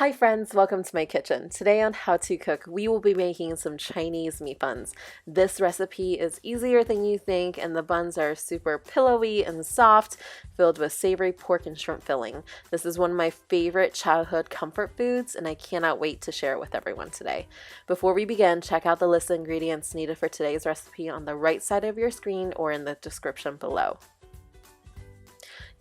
Hi friends, welcome to my kitchen. Today on How to Cook, we will be making some Chinese meat buns. This recipe is easier than you think, and the buns are super pillowy and soft, filled with savory pork and shrimp filling. This is one of my favorite childhood comfort foods, and I cannot wait to share it with everyone today. Before we begin, check out the list of ingredients needed for today's recipe on the right side of your screen or in the description below.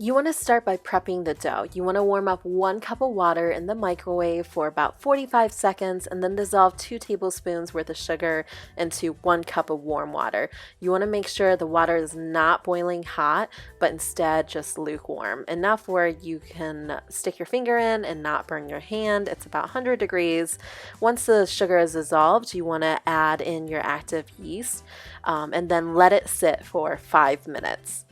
You want to start by prepping the dough. You want to warm up 1 cup of water in the microwave for about 45 seconds and then dissolve 2 tablespoons worth of sugar into 1 cup of warm water. You want to make sure the water is not boiling hot, but instead just lukewarm, enough where you can stick your finger in and not burn your hand. It's about 100 degrees. Once the sugar is dissolved, you want to add in your active yeast and then let it sit for 5 minutes.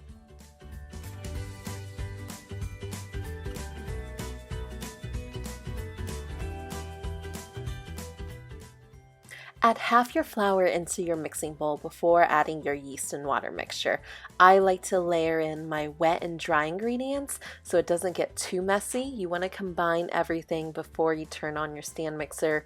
Add half your flour into your mixing bowl before adding your yeast and water mixture. I like to layer in my wet and dry ingredients so it doesn't get too messy. You want to combine everything before you turn on your stand mixer.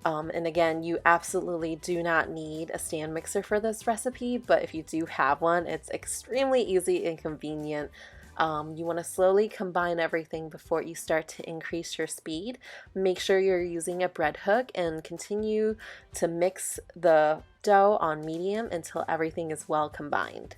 And again, you absolutely do not need a stand mixer for this recipe, but if you do have one, it's extremely easy and convenient. You want to slowly combine everything before you start to increase your speed. Make sure you're using a bread hook and continue to mix the dough on medium until everything is well combined.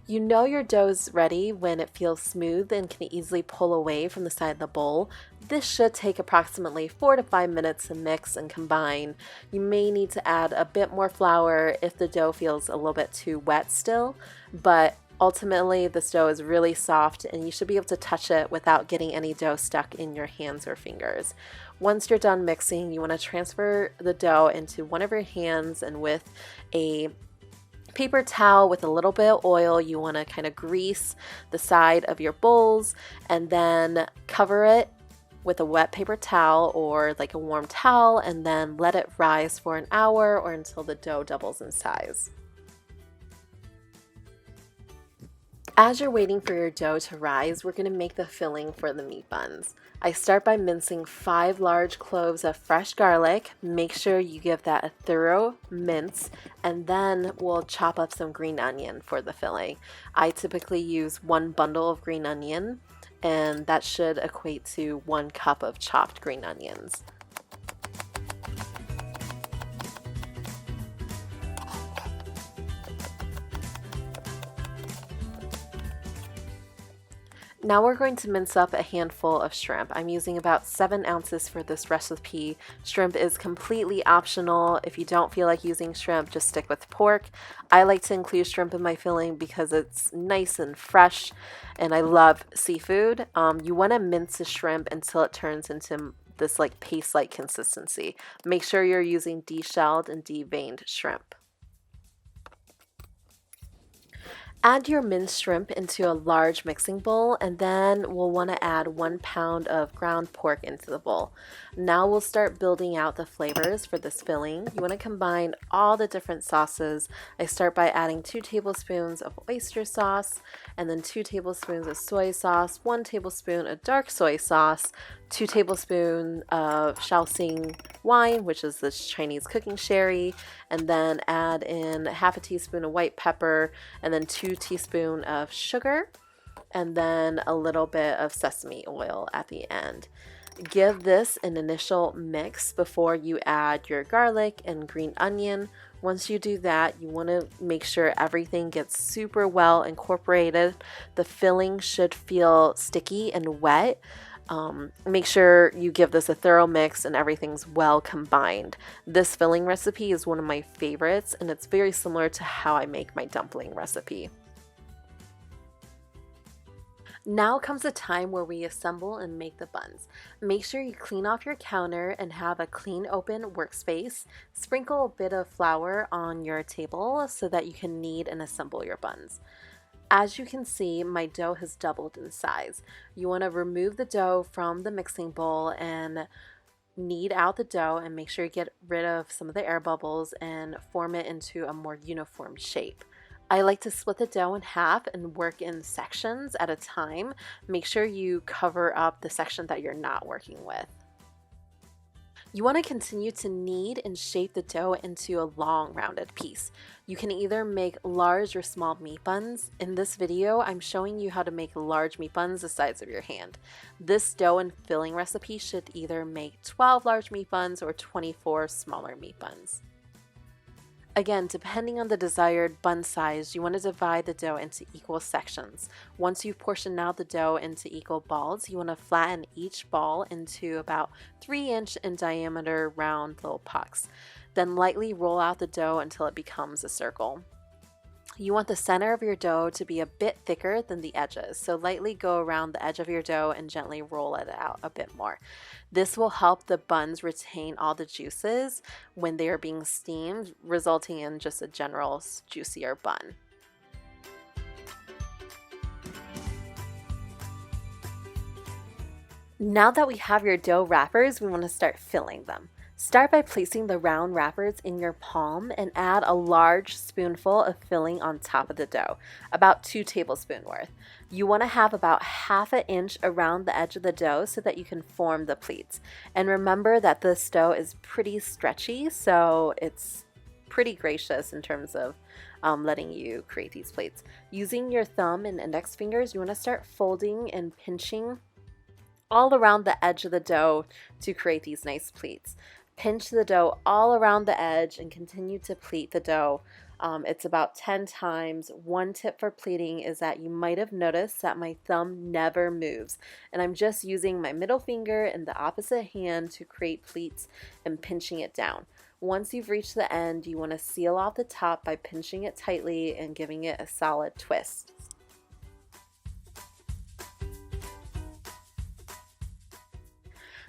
You know your dough's ready when it feels smooth and can easily pull away from the side of the bowl. This should take approximately 4 to 5 minutes to mix and combine. You may need to add a bit more flour if the dough feels a little bit too wet still, but ultimately this dough is really soft and you should be able to touch it without getting any dough stuck in your hands or fingers. Once you're done mixing, you want to transfer the dough into one of your hands, and with a paper towel with a little bit of oil, you want to kind of grease the side of your bowls and then cover it with a wet paper towel or like a warm towel, and then let it rise for an hour or until the dough doubles in size. As you're waiting for your dough to rise, we're going to make the filling for the meat buns. I start by mincing 5 large cloves of fresh garlic. Make sure you give that a thorough mince, and then we'll chop up some green onion for the filling. I typically use 1 bundle of green onion, and that should equate to 1 cup of chopped green onions. Now we're going to mince up a handful of shrimp. I'm using about 7 ounces for this recipe. Shrimp is completely optional. If you don't feel like using shrimp, just stick with pork. I like to include shrimp in my filling because it's nice and fresh, and I love seafood. You want to mince the shrimp until it turns into this like paste-like consistency. Make sure you're using deshelled and deveined shrimp. Add your minced shrimp into a large mixing bowl, and then we'll want to add 1 pound of ground pork into the bowl. Now we'll start building out the flavors for this filling. You want to combine all the different sauces. I start by adding 2 tablespoons of oyster sauce, and then 2 tablespoons of soy sauce, 1 tablespoon of dark soy sauce, 2 tablespoons of Shaoxing wine, which is this Chinese cooking sherry, and then add in half a teaspoon of white pepper, and then 2 teaspoons of sugar, and then a little bit of sesame oil at the end. Give this an initial mix before you add your garlic and green onion. Once you do that, you want to make sure everything gets super well incorporated. The filling should feel sticky and wet. Make sure you give this a thorough mix and everything's well combined. This filling recipe is one of my favorites, and it's very similar to how I make my dumpling recipe. Now comes the time where we assemble and make the buns. Make sure you clean off your counter and have a clean open workspace. Sprinkle a bit of flour on your table so that you can knead and assemble your buns. As you can see, my dough has doubled in size. You want to remove the dough from the mixing bowl and knead out the dough, and make sure you get rid of some of the air bubbles and form it into a more uniform shape. I like to split the dough in half and work in sections at a time. Make sure you cover up the section that you're not working with. You want to continue to knead and shape the dough into a long rounded piece. You can either make large or small meat buns. In this video, I'm showing you how to make large meat buns the size of your hand. This dough and filling recipe should either make 12 large meat buns or 24 smaller meat buns. Again, depending on the desired bun size, you want to divide the dough into equal sections. Once you've portioned out the dough into equal balls, you want to flatten each ball into about 3-inch in diameter round little pucks. Then lightly roll out the dough until it becomes a circle. You want the center of your dough to be a bit thicker than the edges, so lightly go around the edge of your dough and gently roll it out a bit more. This will help the buns retain all the juices when they are being steamed, resulting in just a general juicier bun. Now that we have your dough wrappers, we want to start filling them. Start by placing the round wrappers in your palm and add a large spoonful of filling on top of the dough, about 2 tablespoons worth. You want to have about 1/2 inch around the edge of the dough so that you can form the pleats. And remember that this dough is pretty stretchy, so it's pretty gracious in terms of letting you create these plates. Using your thumb and index fingers, you want to start folding and pinching all around the edge of the dough to create these nice pleats. Pinch the dough all around the edge and continue to pleat the dough. It's about 10 times. One tip for pleating is that you might have noticed that my thumb never moves, and I'm just using my middle finger and the opposite hand to create pleats and pinching it down. Once you've reached the end, you want to seal off the top by pinching it tightly and giving it a solid twist.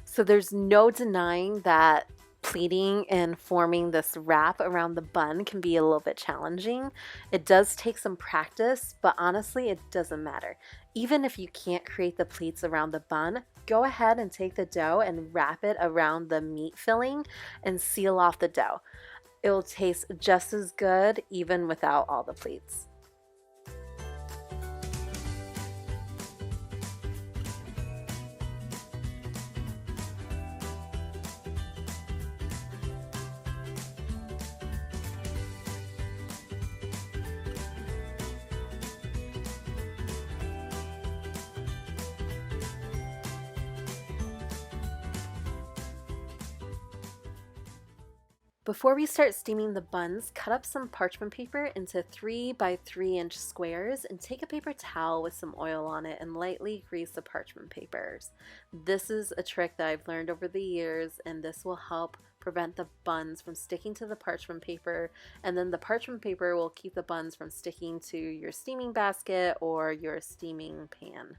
So there's no denying that pleating and forming this wrap around the bun can be a little bit challenging. It does take some practice, but honestly, it doesn't matter. Even if you can't create the pleats around the bun, go ahead and take the dough and wrap it around the meat filling and seal off the dough. It'll taste just as good even without all the pleats. Before we start steaming the buns, cut up some parchment paper into 3 by 3 inch squares and take a paper towel with some oil on it and lightly grease the parchment papers. This is a trick that I've learned over the years, and this will help prevent the buns from sticking to the parchment paper, and then the parchment paper will keep the buns from sticking to your steaming basket or your steaming pan.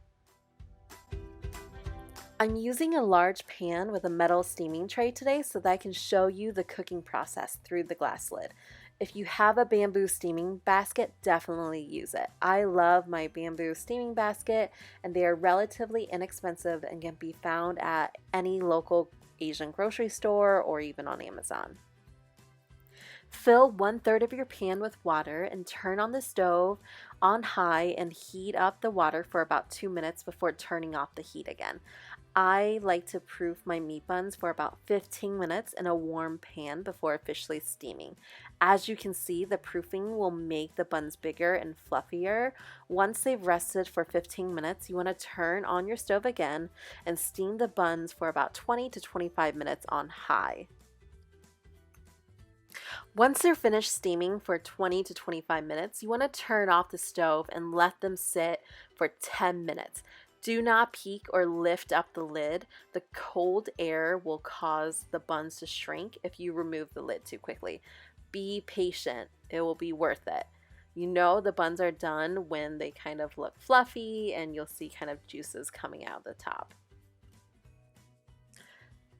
I'm using a large pan with a metal steaming tray today so that I can show you the cooking process through the glass lid. If you have a bamboo steaming basket, definitely use it. I love my bamboo steaming basket, and they are relatively inexpensive and can be found at any local Asian grocery store or even on Amazon. Fill 1/3 of your pan with water and turn on the stove on high and heat up the water for about 2 minutes before turning off the heat again. I like to proof my meat buns for about 15 minutes in a warm pan before officially steaming. As you can see, the proofing will make the buns bigger and fluffier. Once they've rested for 15 minutes, you want to turn on your stove again and steam the buns for about 20 to 25 minutes on high. Once they're finished steaming for 20 to 25 minutes, you want to turn off the stove and let them sit for 10 minutes. Do not peek or lift up the lid. The cold air will cause the buns to shrink if you remove the lid too quickly. Be patient. It will be worth it. You know the buns are done when they kind of look fluffy and you'll see kind of juices coming out the top.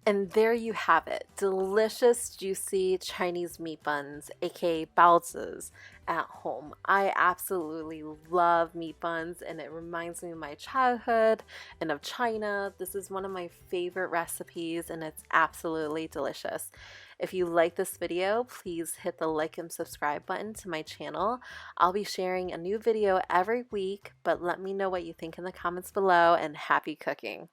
And there you have it, delicious, juicy Chinese meat buns, aka Baozis, at home. I absolutely love meat buns and it reminds me of my childhood and of China. This is one of my favorite recipes and it's absolutely delicious. If you like this video, please hit the like and subscribe button to my channel. I'll be sharing a new video every week, but let me know what you think in the comments below and happy cooking.